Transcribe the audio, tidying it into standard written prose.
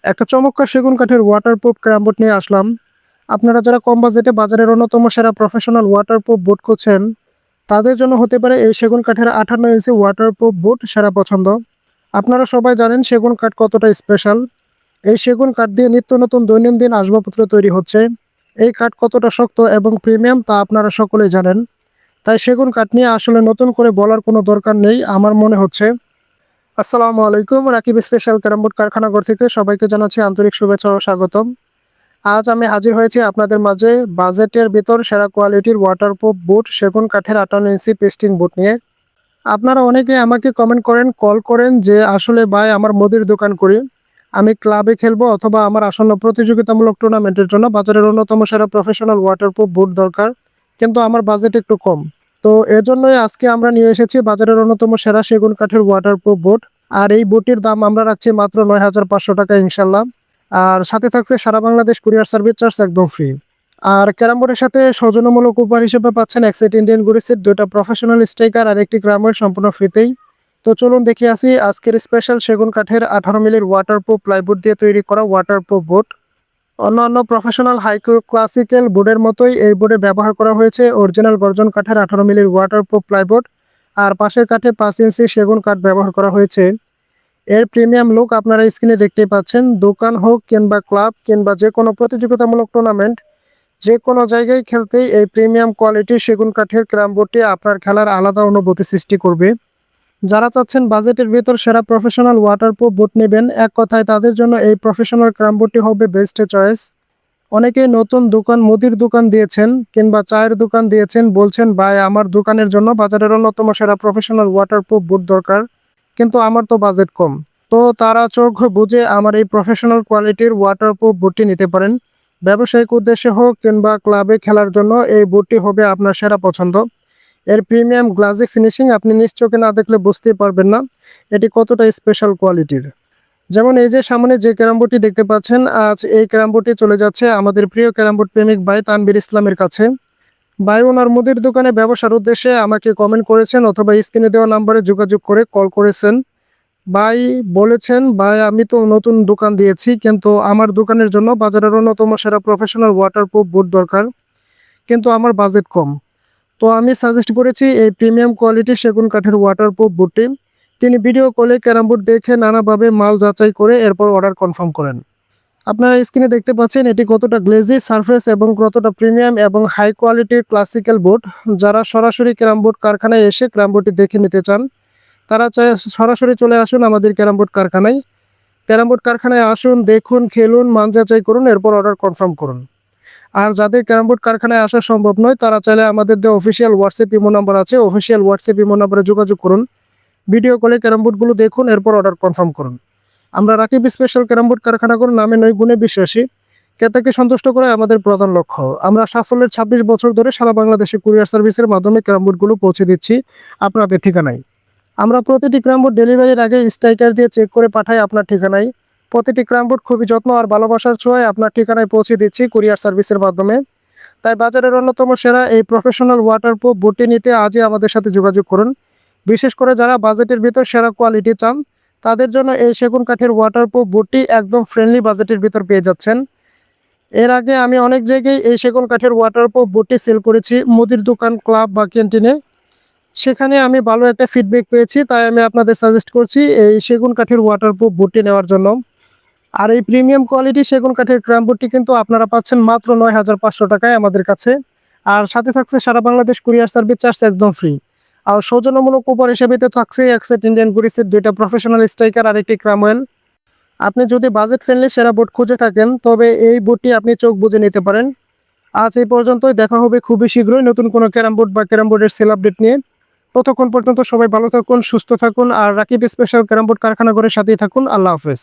একটা চমৎকার সেগুন কাঠের ওয়াটারপ্রুফ ক্যারাম বোর্ড নিয়ে আসলাম। আপনারা যারা কম বাজেটে বাজারের অন্যতম সেরা প্রফেশনাল ওয়াটারপ্রুফ বোর্ড খুঁজছেন, তাদের জন্য হতে পারে এই সেগুন কাঠের 58 ইঞ্চি ওয়াটারপ্রুফ বোর্ড সেরা পছন্দ। আপনারা সবাই জানেন সেগুন কাঠ কতটা স্পেশাল। এই সেগুন কাঠ দিয়ে নিত্য নতুন দৈনন্দিন আসবাবপত্র তৈরি হচ্ছে। এই কাঠ কতটা শক্ত এবং প্রিমিয়াম তা আপনারা সকলেই জানেন। তাই সেগুন কাঠ নিয়ে আসলে নতুন করে বলার কোনো দরকার নেই আমার মনে হচ্ছে। আসসালামু আলাইকুম, রাকিব স্পেশাল ক্যারাম বোর্ড কারখানাঘর থেকে সবাইকে জানাচ্ছি আন্তরিক শুভেচ্ছা ও স্বাগতম। আজ আমি হাজির হয়েছি আপনাদের মাঝে বাজেটের ভিতর সেরা কোয়ালিটির ওয়াটারপ্রুফ বুট সেগুন কাঠের 58 ইঞ্চি পেস্টিং বুট নিয়ে। আপনারা অনেকে আমাকে কমেন্ট করেন, কল করেন যে আসলে ভাই আমার মুদির দোকান করি, আমি ক্লাবে খেলবো অথবা আমার আসন্ন প্রতিযোগিতামূলক টুর্নামেন্টের জন্য বাজারের অন্যতম সেরা প্রফেশনাল ওয়াটারপ্রুফ বুট দরকার, কিন্তু আমার বাজেট একটু কম। তো এজন্যই আজকে আমরা নিয়ে এসেছি বাজারের অন্যতম সেরা সেগুন কাঠের ওয়াটারপ্রুফ বুট। আর এই বুটটির দাম আমরা রাখছি মাত্র 9,500 টাকা ইনশাল্লাহ। আর সাথে থাকছে সারা বাংলাদেশ কুরিয়ার সার্ভিস চার্জ একদম ফ্রি। আর ক্যারাম বোর্ডের সাথে সৌজন্যমূলক উপহার হিসেবে পাচ্ছেন এক সেট ইন্ডিয়ান গুড়ি সেট, 2টা প্রফেশনাল স্ট্রাইকার আর একটি ক্যারাম সম্পূর্ণ ফ্রিতেই। তো চলুন দেখে আসি আজকের স্পেশাল সেগুন কাঠের 18 মিলির ওয়াটারপ্রুফ প্লাইবোর্ড দিয়ে তৈরি করা ওয়াটারপ্রুফ বোর্ড। অন্যান্য প্রফেশনাল হাই ক্লাসিক্যাল বোর্ডের মতোই এই বোর্ডে ব্যবহার করা হয়েছে অরিজিনাল গর্জন কাঠের 18 মিলির ওয়াটারপ্রুফ প্লাইবোর্ড। আর পাশের কাঠে 5 ইঞ্চি সেগুন কাঠ ব্যবহার করা হয়েছে। এর প্রিমিয়াম লুক আপনারা স্ক্রিনে দেখতেই পাচ্ছেন। দোকান হোক কিংবা ক্লাব কিংবা যে কোনো প্রতিযোগিতামূলক টুর্নামেন্ট, যে কোনো জায়গায় খেলতেই এই প্রিমিয়াম কোয়ালিটির সেগুন কাঠের ক্যারাম বোর্ডটি আপনার খেলার আলাদা অনুভূতি সৃষ্টি করবে। যারা চাচ্ছেন বাজেটের ভেতর সেরা প্রফেশনাল ওয়াটারপ্রুফ বোর্ড নেবেন, এক কথায় তাদের জন্য এই প্রফেশনাল ক্যারাম বোর্ডটি হবে বেস্ট চয়েস। অনেকেই নতুন দোকান, মুদির দোকান দিয়েছেন কিংবা চায়ের দোকান দিয়েছেন, বলছেন ভাই আমার দোকানের জন্য বাজারের অন্যতম সেরা প্রফেশনাল ওয়াটারপ্রুফ বোর্ড দরকার, কিন্তু আমার তো বাজেট কম। তো তারা চোখ বুঝে আমার এই প্রফেশনাল কোয়ালিটির ওয়াটারপ্রুফ বুটটি নিতে পারেন। ব্যবসায়িক উদ্দেশ্যে হোক কিংবা ক্লাবে খেলার জন্য এই বুটটি হবে আপনার সেরা পছন্দ। এর প্রিমিয়াম গ্লাসি ফিনিশিং আপনি নিজ চোখে না দেখলে বুঝতেই পারবেন না এটি কতটা স্পেশাল কোয়ালিটির। যেমন এই যে সামনে যে ক্যারাম বোর্ডটি দেখতে পাচ্ছেন, আজ এই ক্যারাম বোর্ডটি চলে যাচ্ছে আমাদের প্রিয় ক্যারাম বোর্ড প্রেমিক ভাই তানভীর ইসলামের কাছে। ভাই ওনার মুদির দোকানে ব্যবসার উদ্দেশ্যে আমাকে কমেন্ট করেছেন অথবা স্ক্রিনে দেওয়া নাম্বারে যোগাযোগ করে কল করেছেন। ভাই বলেছেন, ভাই আমি তো নতুন দোকান দিয়েছি, কিন্তু আমার দোকানের জন্য বাজারের অন্যতম সেরা প্রফেশনাল ওয়াটারপ্রুফ বুট দরকার, কিন্তু আমার বাজেট কম। তো আমি সাজেস্ট করেছি এই প্রিমিয়াম কোয়ালিটির সেগুন কাঠের ওয়াটারপ্রুফ বুটটি। তিনি ভিডিও কলে ক্যারাম বোর্ড দেখে নানাভাবে মাল যাচাই করে এরপর অর্ডার কনফার্ম করেন। আপনারা স্ক্রিনে দেখতে পাচ্ছেন এটি কতটা গ্লেজি সারফেস এবং কতটা প্রিমিয়াম এবং হাই কোয়ালিটির ক্লাসিক্যাল বোর্ড। যারা সরাসরি ক্যারাম বোর্ড কারখানায় এসে ক্যারাম বোর্ডটি দেখে নিতে চান, তারা চাই সরাসরি চলে আসুন আমাদের ক্যারাম বোর্ড কারখানায়। ক্যারাম বোর্ড কারখানায় আসুন, দেখুন, খেলুন, মান যাচাই করুন, এরপর অর্ডার কনফার্ম করুন। আর যাদের ক্যারাম বোর্ড কারখানায় আসা সম্ভব নয়, তারা চাইলে আমাদের যে অফিসিয়াল হোয়াটসঅ্যাপ ইমো নাম্বার আছে, অফিসিয়াল হোয়াটসঅ্যাপ ইমো নাম্বারে যোগাযোগ করুন। ভিডিও কলে ক্যারাম বোর্ডগুলো দেখুন, এরপর অর্ডার কনফার্ম করুন। আমরা রাকিব স্পেশাল ক্যারাম বোর্ড কারখানাঘর নামে নয় গুণে বিশ্বাসী। ক্রেতাকে সন্তুষ্ট করা আমাদের প্রধান লক্ষ্য। আমরা সাফল্যের 26 বছর ধরে সারা বাংলাদেশে কুরিয়ার সার্ভিসের মাধ্যমে ক্যারাম বোর্ডগুলো পৌঁছে দিচ্ছি আপনাদের ঠিকানায়। আমরা প্রতিটি ক্যারাম বোর্ড ডেলিভারির আগে স্ট্রাইকার দিয়ে চেক করে পাঠাই আপনার ঠিকানায়। প্রতিটি ক্যারাম বোর্ড খুবই যত্ন আর ভালোবাসার ছোঁয়ায় আপনার ঠিকানায় পৌঁছে দিচ্ছি কুরিয়ার সার্ভিসের মাধ্যমে। তাই বাজারের অন্যতম সেরা এই প্রফেশনাল ওয়াটারপ্রুফ বুটটি নিতে আজই আমাদের সাথে যোগাযোগ করুন। বিশেষ করে যারা বাজেটের ভিতর সেরা কোয়ালিটি চান, তাদের জন্য এই সেগুন কাঠের ওয়াটারপ্রুফ বুটটি একদম ফ্রেন্ডলি বাজেটের ভিতর পেয়ে যাচ্ছেন। এর আগে আমি অনেক জায়গায় এই সেগুন কাঠের ওয়াটারপ্রুফ বুটটি সেল করেছি, মুদির দোকান, ক্লাব বা ক্যান্টিনে। সেখানে আমি ভালো একটা ফিডব্যাক পেয়েছি, তাই আমি আপনাদের সাজেস্ট করছি এই সেগুন কাঠের ওয়াটারপ্রুফ বুটটি নেওয়ার জন্য। আর এই প্রিমিয়াম কোয়ালিটি সেগুন কাঠের ক্যারাম বোর্ডটি কিন্তু আপনারা পাচ্ছেন মাত্র 9,500 টাকায় আমাদের কাছে। আর সাথে থাকছে সারা বাংলাদেশ কুরিয়ার সার্ভিস চার্জ একদম ফ্রি। আর সৌজন্যমূলক উপহার হিসেবে থাকছে এক সেট ইন্ডিয়ান গুড়ি সেট, 2টা প্রফেশনাল স্ট্রাইকার আর একটি ক্রামওয়েল। আপনি যদি বাজেট ফ্রেন্ডলি সেরা বোর্ড খুঁজে থাকেন, তবে এই বোর্ডটি আপনি চোখ বুজে নিতে পারেন। আজ এই পর্যন্তই, দেখা হবে খুবই শীঘ্রই নতুন কোনো ক্যারাম বোর্ড বা ক্যারাম বোর্ডের সেল আপডেট নিয়ে। ততক্ষণ পর্যন্ত সবাই ভালো থাকুন, সুস্থ থাকুন আর রাকিব স্পেশাল ক্যারাম বোর্ড কারখানা ঘরের সাথেই থাকুন। আল্লাহ হাফেজ।